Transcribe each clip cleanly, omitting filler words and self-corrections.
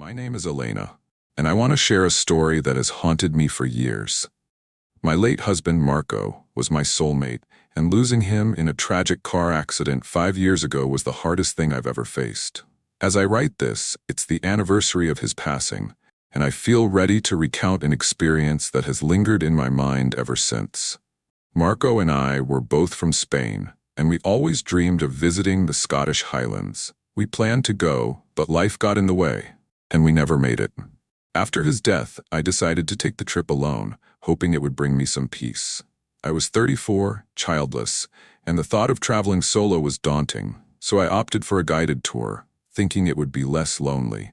My name is Elena, and I want to share a story that has haunted me for years. My late husband, Marco, was my soulmate, and losing him in a tragic car accident 5 years ago was the hardest thing I've ever faced. As I write this, it's the anniversary of his passing, and I feel ready to recount an experience that has lingered in my mind ever since. Marco and I were both from Spain, and we always dreamed of visiting the Scottish Highlands. We planned to go, but life got in the way, and we never made it. After his death, I decided to take the trip alone, hoping it would bring me some peace. I was 34, childless, and the thought of traveling solo was daunting, so I opted for a guided tour, thinking it would be less lonely.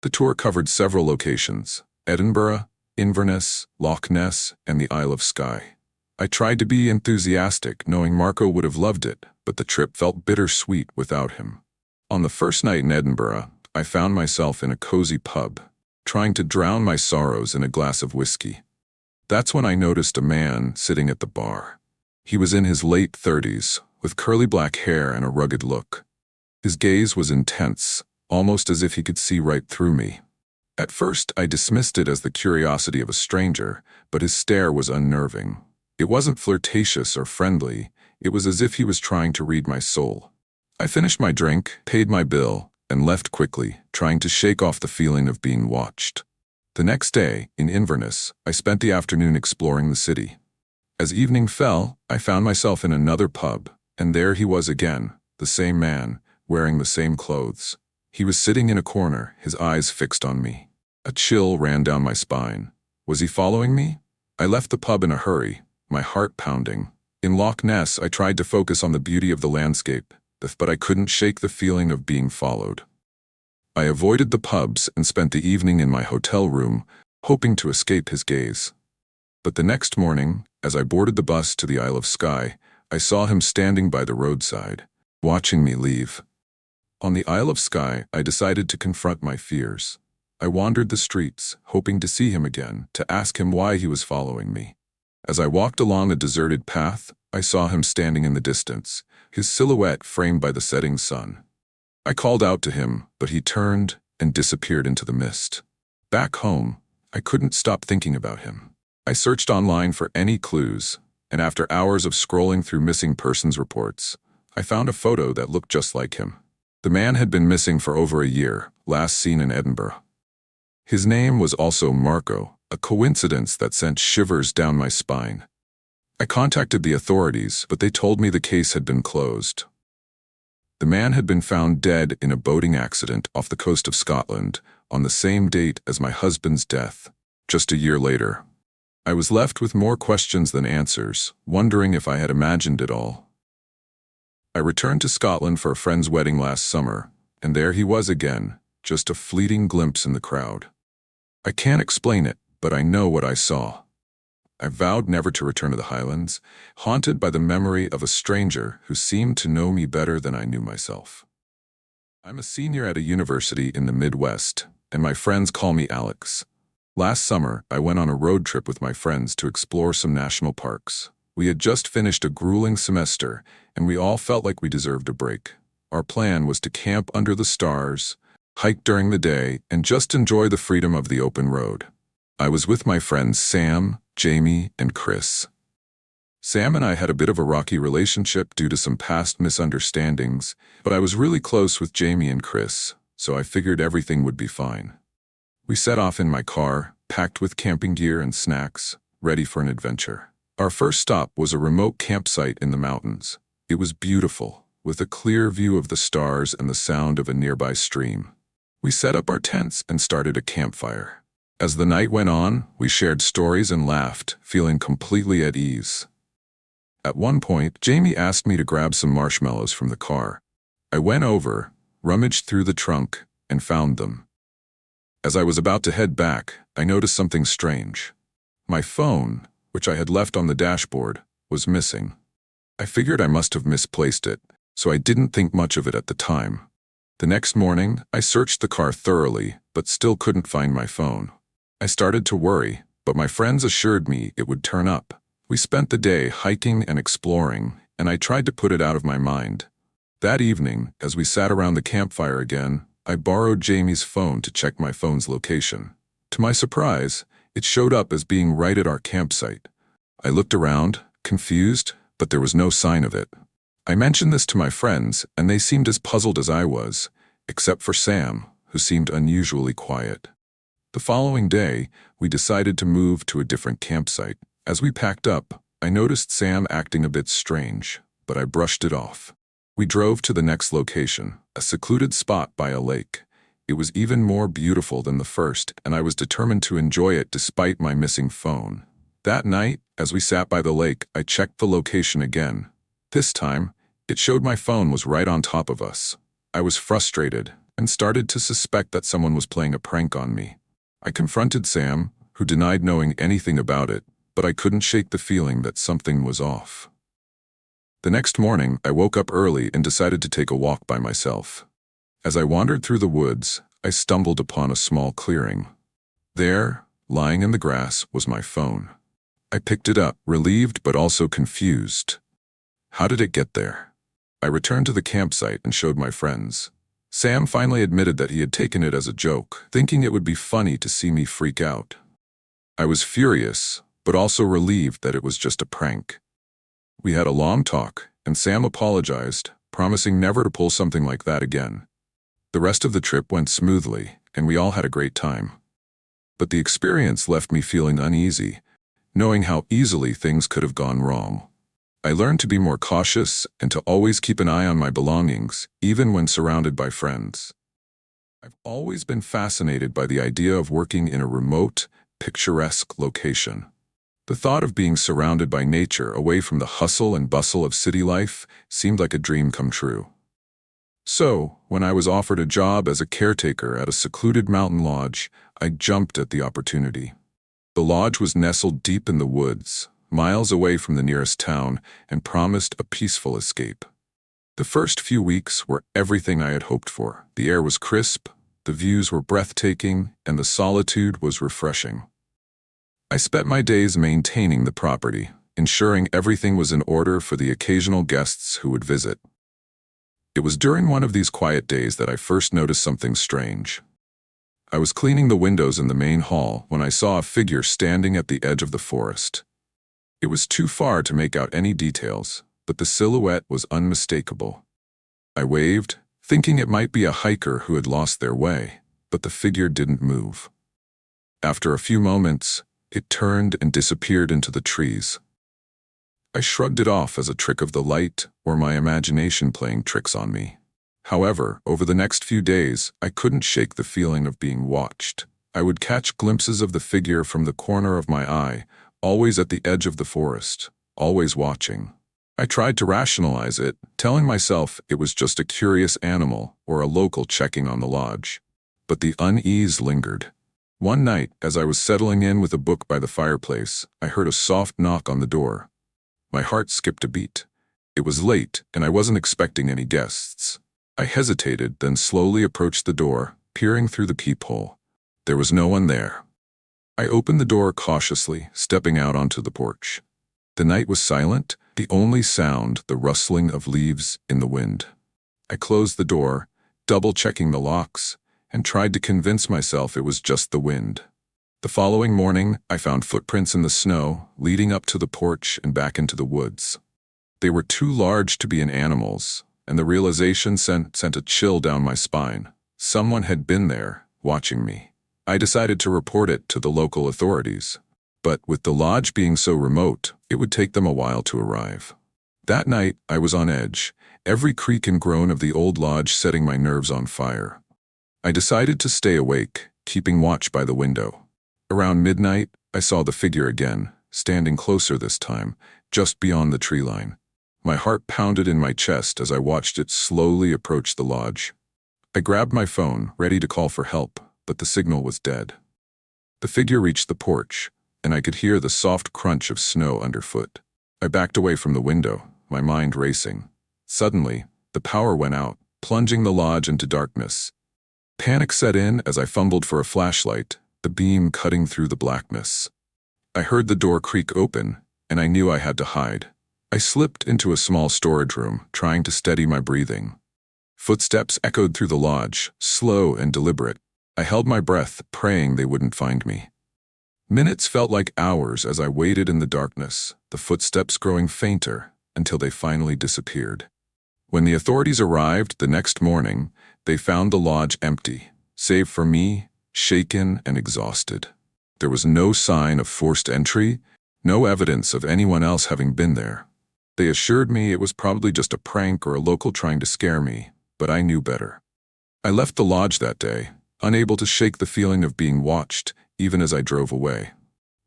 The tour covered several locations: Edinburgh, Inverness, Loch Ness, and the Isle of Skye. I tried to be enthusiastic, knowing Marco would have loved it, but the trip felt bittersweet without him. On the first night in Edinburgh, I found myself in a cozy pub, trying to drown my sorrows in a glass of whiskey. That's when I noticed a man sitting at the bar. He was in his late 30s, with curly black hair and a rugged look. His gaze was intense, almost as if he could see right through me. At first, I dismissed it as the curiosity of a stranger, but his stare was unnerving. It wasn't flirtatious or friendly, it was as if he was trying to read my soul. I finished my drink, paid my bill, and left quickly, trying to shake off the feeling of being watched. The next day, in Inverness, I spent the afternoon exploring the city. As evening fell, I found myself in another pub, and there he was again, the same man, wearing the same clothes. He was sitting in a corner, his eyes fixed on me. A chill ran down my spine. Was he following me? I left the pub in a hurry, my heart pounding. In Loch Ness, I tried to focus on the beauty of the landscape, but I couldn't shake the feeling of being followed. I avoided the pubs and spent the evening in my hotel room, hoping to escape his gaze. But the next morning, as I boarded the bus to the Isle of Skye, I saw him standing by the roadside, watching me leave. On the Isle of Skye, I decided to confront my fears. I wandered the streets, hoping to see him again, to ask him why he was following me. As I walked along a deserted path, I saw him standing in the distance, his silhouette framed by the setting sun. I called out to him, but he turned and disappeared into the mist. Back home, I couldn't stop thinking about him. I searched online for any clues, and after hours of scrolling through missing persons reports, I found a photo that looked just like him. The man had been missing for over a year, last seen in Edinburgh. His name was also Marco, a coincidence that sent shivers down my spine. I contacted the authorities, but they told me the case had been closed. The man had been found dead in a boating accident off the coast of Scotland on the same date as my husband's death, just a year later. I was left with more questions than answers, wondering if I had imagined it all. I returned to Scotland for a friend's wedding last summer, and there he was again, just a fleeting glimpse in the crowd. I can't explain it, but I know what I saw. I vowed never to return to the Highlands, haunted by the memory of a stranger who seemed to know me better than I knew myself. I'm a senior at a university in the Midwest, and my friends call me Alex. Last summer, I went on a road trip with my friends to explore some national parks. We had just finished a grueling semester, and we all felt like we deserved a break. Our plan was to camp under the stars, hike during the day, and just enjoy the freedom of the open road. I was with my friends Sam, Jamie, and Chris. Sam and I had a bit of a rocky relationship due to some past misunderstandings, but I was really close with Jamie and Chris, so I figured everything would be fine. We set off in my car, packed with camping gear and snacks, ready for an adventure. Our first stop was a remote campsite in the mountains. It was beautiful, with a clear view of the stars and the sound of a nearby stream. We set up our tents and started a campfire. As the night went on, we shared stories and laughed, feeling completely at ease. At one point, Jamie asked me to grab some marshmallows from the car. I went over, rummaged through the trunk, and found them. As I was about to head back, I noticed something strange. My phone, which I had left on the dashboard, was missing. I figured I must have misplaced it, so I didn't think much of it at the time. The next morning, I searched the car thoroughly, but still couldn't find my phone. I started to worry, but my friends assured me it would turn up. We spent the day hiking and exploring, and I tried to put it out of my mind. That evening, as we sat around the campfire again, I borrowed Jamie's phone to check my phone's location. To my surprise, it showed up as being right at our campsite. I looked around, confused, but there was no sign of it. I mentioned this to my friends, and they seemed as puzzled as I was, except for Sam, who seemed unusually quiet. The following day, we decided to move to a different campsite. As we packed up, I noticed Sam acting a bit strange, but I brushed it off. We drove to the next location, a secluded spot by a lake. It was even more beautiful than the first, and I was determined to enjoy it despite my missing phone. That night, as we sat by the lake, I checked the location again. This time, it showed my phone was right on top of us. I was frustrated and started to suspect that someone was playing a prank on me. I confronted Sam, who denied knowing anything about it, but I couldn't shake the feeling that something was off. The next morning, I woke up early and decided to take a walk by myself. As I wandered through the woods, I stumbled upon a small clearing. There, lying in the grass, was my phone. I picked it up, relieved but also confused. How did it get there? I returned to the campsite and showed my friends. Sam finally admitted that he had taken it as a joke, thinking it would be funny to see me freak out. I was furious, but also relieved that it was just a prank. We had a long talk, and Sam apologized, promising never to pull something like that again. The rest of the trip went smoothly, and we all had a great time. But the experience left me feeling uneasy, knowing how easily things could have gone wrong. I learned to be more cautious and to always keep an eye on my belongings, even when surrounded by friends. I've always been fascinated by the idea of working in a remote, picturesque location. The thought of being surrounded by nature away from the hustle and bustle of city life seemed like a dream come true. So, when I was offered a job as a caretaker at a secluded mountain lodge, I jumped at the opportunity. The lodge was nestled deep in the woods, miles away from the nearest town, and promised a peaceful escape. The first few weeks were everything I had hoped for. The air was crisp, the views were breathtaking, and the solitude was refreshing. I spent my days maintaining the property, ensuring everything was in order for the occasional guests who would visit. It was during one of these quiet days that I first noticed something strange. I was cleaning the windows in the main hall when I saw a figure standing at the edge of the forest. It was too far to make out any details, but the silhouette was unmistakable. I waved, thinking it might be a hiker who had lost their way, but the figure didn't move. After a few moments, it turned and disappeared into the trees. I shrugged it off as a trick of the light or my imagination playing tricks on me. However, over the next few days, I couldn't shake the feeling of being watched. I would catch glimpses of the figure from the corner of my eye, always at the edge of the forest, always watching. I tried to rationalize it, telling myself it was just a curious animal or a local checking on the lodge. But the unease lingered. One night, as I was settling in with a book by the fireplace, I heard a soft knock on the door. My heart skipped a beat. It was late, and I wasn't expecting any guests. I hesitated, then slowly approached the door, peering through the peephole. There was no one there. I opened the door cautiously, stepping out onto the porch. The night was silent, the only sound the rustling of leaves in the wind. I closed the door, double-checking the locks, and tried to convince myself it was just the wind. The following morning, I found footprints in the snow, leading up to the porch and back into the woods. They were too large to be an animal's, and the realization sent a chill down my spine. Someone had been there, watching me. I decided to report it to the local authorities. But with the lodge being so remote, it would take them a while to arrive. That night, I was on edge, every creak and groan of the old lodge setting my nerves on fire. I decided to stay awake, keeping watch by the window. Around midnight, I saw the figure again, standing closer this time, just beyond the tree line. My heart pounded in my chest as I watched it slowly approach the lodge. I grabbed my phone, ready to call for help, but the signal was dead. The figure reached the porch, and I could hear the soft crunch of snow underfoot. I backed away from the window, my mind racing. Suddenly, the power went out, plunging the lodge into darkness. Panic set in as I fumbled for a flashlight, the beam cutting through the blackness. I heard the door creak open, and I knew I had to hide. I slipped into a small storage room, trying to steady my breathing. Footsteps echoed through the lodge, slow and deliberate. I held my breath, praying they wouldn't find me. Minutes felt like hours as I waited in the darkness, the footsteps growing fainter until they finally disappeared. When the authorities arrived the next morning, they found the lodge empty, save for me, shaken and exhausted. There was no sign of forced entry, no evidence of anyone else having been there. They assured me it was probably just a prank or a local trying to scare me, but I knew better. I left the lodge that day, unable to shake the feeling of being watched, even as I drove away.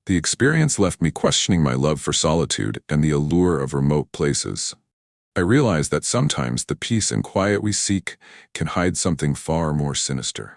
The experience left me questioning my love for solitude and the allure of remote places. I realized that sometimes the peace and quiet we seek can hide something far more sinister.